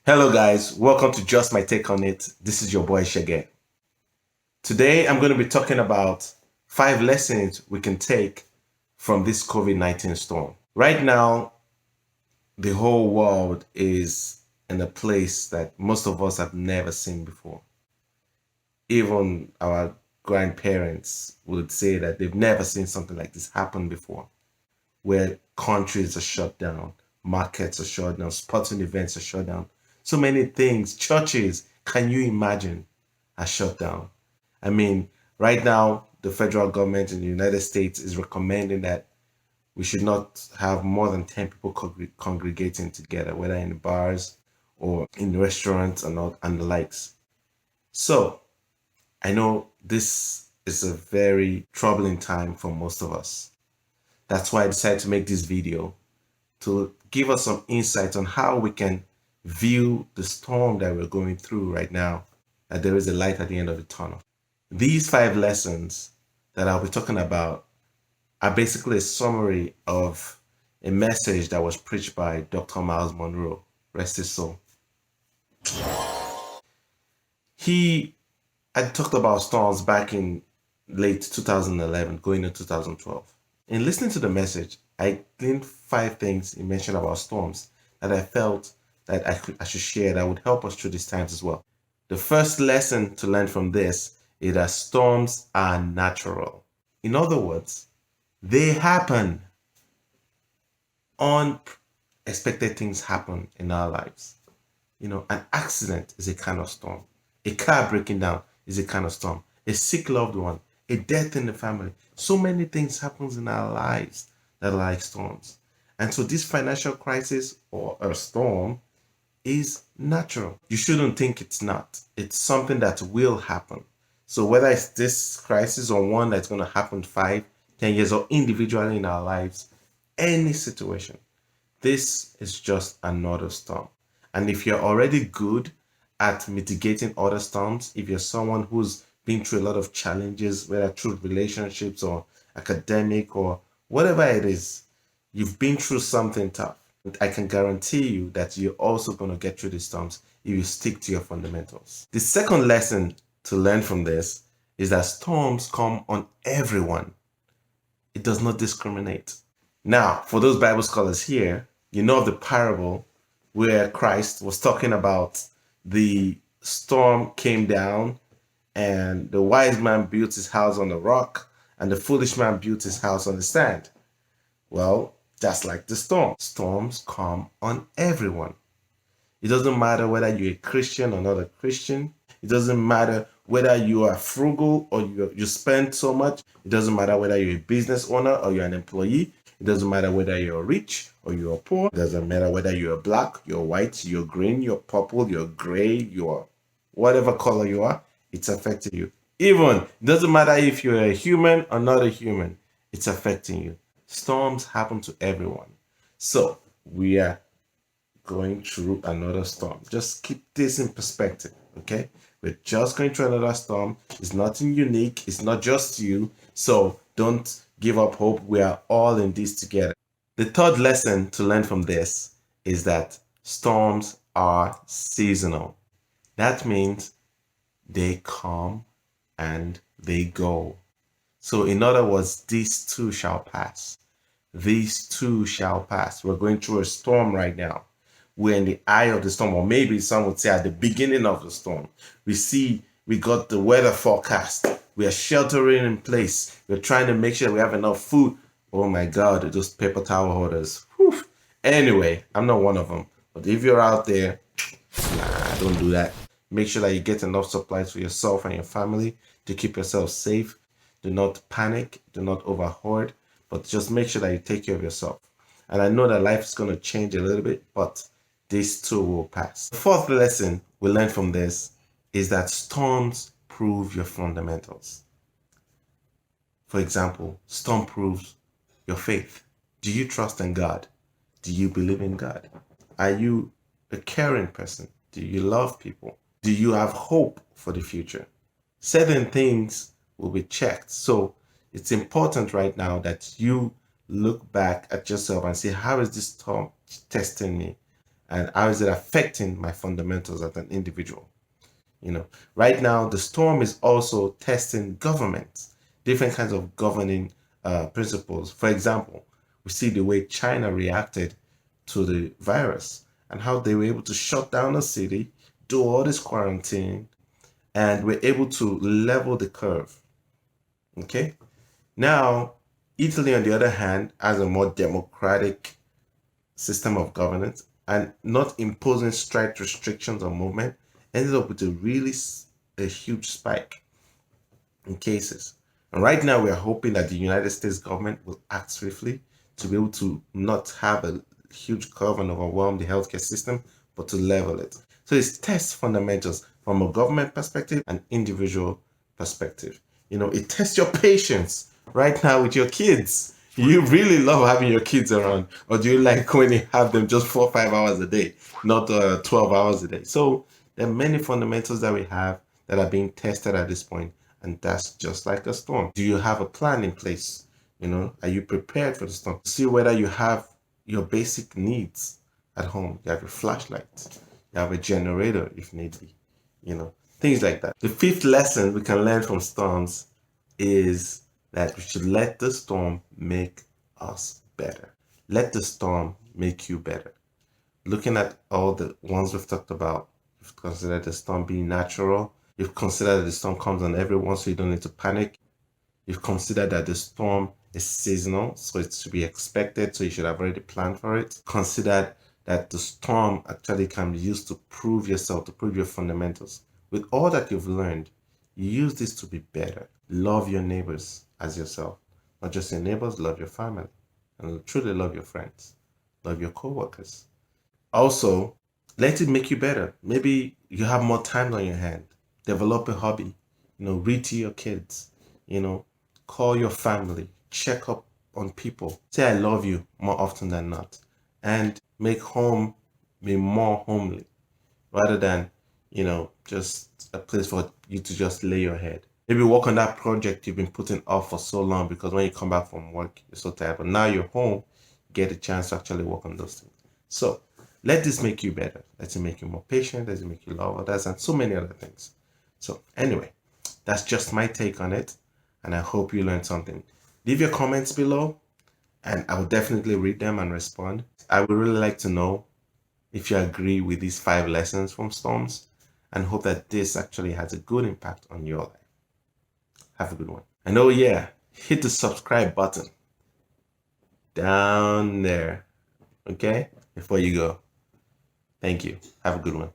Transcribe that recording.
Hello guys, welcome to Just My Take on It. This is your boy Shege. Today I'm going to be talking about 5 lessons we can take from this COVID-19 storm. Right now, the whole world is in a place that most of us have never seen before. Even our grandparents would say that they've never seen something like this happen before, where countries are shut down, markets are shut down, sporting events are shut down. So many things, churches, can you imagine, are shut down. I mean, right now, the federal government in the United States is recommending that we should not have more than 10 people congregating together, whether in bars or in restaurants and the likes. So I know this is a very troubling time for most of us. That's why I decided to make this video to give us some insight on how we can view the storm that we're going through right now, that there is a light at the end of the tunnel. These 5 lessons that I'll be talking about are basically a summary of a message that was preached by Dr. Miles Monroe, rest his soul. He had talked about storms back in late 2011, going into 2012. In listening to the message, I gleaned 5 things he mentioned about storms that I felt that I should share that would help us through these times as well. The first lesson to learn from this is that storms are natural. In other words, they happen. Unexpected things happen in our lives. An accident is a kind of storm. A car breaking down is a kind of storm. A sick loved one, a death in the family. So many things happens in our lives that are like storms. And so this financial crisis or a storm is natural. You shouldn't think it's not. It's something that will happen. So whether it's this crisis or one that's going to happen 5, 10 years or individually in our lives, any situation, this is just another storm. And if you're already good at mitigating other storms, if you're someone who's been through a lot of challenges, whether through relationships or academic or whatever it is, you've been through something tough. I can guarantee you that you're also going to get through these storms if you stick to your fundamentals. The second lesson to learn from this is that storms come on everyone. It does not discriminate. Now, for those Bible scholars here, you know of the parable where Christ was talking about the storm came down and the wise man built his house on the rock and the foolish man built his house on the sand. Well, that's like the storm. Storms come on everyone. It doesn't matter whether you're a Christian or not a Christian. It doesn't matter whether you are frugal or you spend so much. It doesn't matter whether you're a business owner or you're an employee. It doesn't matter whether you're rich or you're poor. It doesn't matter whether you're black, you're white, you're green, you're purple, you're gray, you're whatever color you are, it's affecting you. Even, it doesn't matter if you're a human or not a human, it's affecting you. Storms happen to everyone. So we are going through another storm. Just keep this in perspective, okay? We're just going through another storm. It's nothing unique. It's not just you. So don't give up hope. We are all in this together. The third lesson to learn from this is that storms are seasonal. That means they come and they go. So in other words, these too shall pass. These too shall pass. We're going through a storm right now. We're in the eye of the storm, or maybe some would say at the beginning of the storm. We got the weather forecast. We are sheltering in place. We're trying to make sure we have enough food. Oh my God, those paper towel holders. Whew. Anyway, I'm not one of them. But if you're out there, nah, don't do that. Make sure that you get enough supplies for yourself and your family to keep yourself safe. Do not panic. Do not overhoard. But just make sure that you take care of yourself. And I know that life is going to change a little bit, but this too will pass. The fourth lesson we learn from this is that storms prove your fundamentals. For example, storm proves your faith. Do you trust in God? Do you believe in God? Are you a caring person? Do you love people? Do you have hope for the future? Certain things will be checked. So it's important right now that you look back at yourself and say, how is this storm testing me? and how is it affecting my fundamentals as an individual? Right now, the storm is also testing governments, different kinds of governing principles. For example, we see the way China reacted to the virus and how they were able to shut down a city, do all this quarantine, and were able to level the curve. Okay. Now, Italy, on the other hand, has a more democratic system of governance and not imposing strict restrictions on movement, ended up with a huge spike in cases. And right now, we are hoping that the United States government will act swiftly to be able to not have a huge curve and overwhelm the healthcare system, but to level it. So it tests fundamentals from a government perspective and individual perspective. It tests your patience right now with your kids. You really love having your kids around, or do you like when you have them just 4 or 5 hours a day, not 12 hours a day? So there are many fundamentals that we have that are being tested at this point, and that's just like a storm. Do you have a plan in place? Are you prepared for the storm? See whether you have your basic needs at home. You have your flashlight, you have a generator if need be, things like that. The fifth lesson we can learn from storms is that we should let the storm make us better. Let the storm make you better. Looking at all the ones we've talked about, you've considered the storm being natural. You've considered that the storm comes on everyone, so you don't need to panic. You've considered that the storm is seasonal, so it's to be expected, so you should have already planned for it. Considered that the storm actually can be used to prove yourself, to prove your fundamentals. With all that you've learned, use this to be better. Love your neighbors as yourself. Not just your neighbors, love your family. And truly love your friends. Love your co-workers. Also, let it make you better. Maybe you have more time on your hand. Develop a hobby. Read to your kids. Call your family. Check up on people. Say I love you more often than not. And make home be more homely rather than, just a place for you to just lay your head. Maybe work on that project you've been putting off for so long because when you come back from work, you're so tired. But now you're home, get a chance to actually work on those things. So let this make you better. Let it make you more patient. Let it make you love others and so many other things. So anyway, that's just my take on it. And I hope you learned something. Leave your comments below and I will definitely read them and respond. I would really like to know if you agree with these 5 lessons from storms and hope that this actually has a good impact on your life. Have a good one. And oh yeah, hit the subscribe button down there, okay? Before you go. Thank you. Have a good one.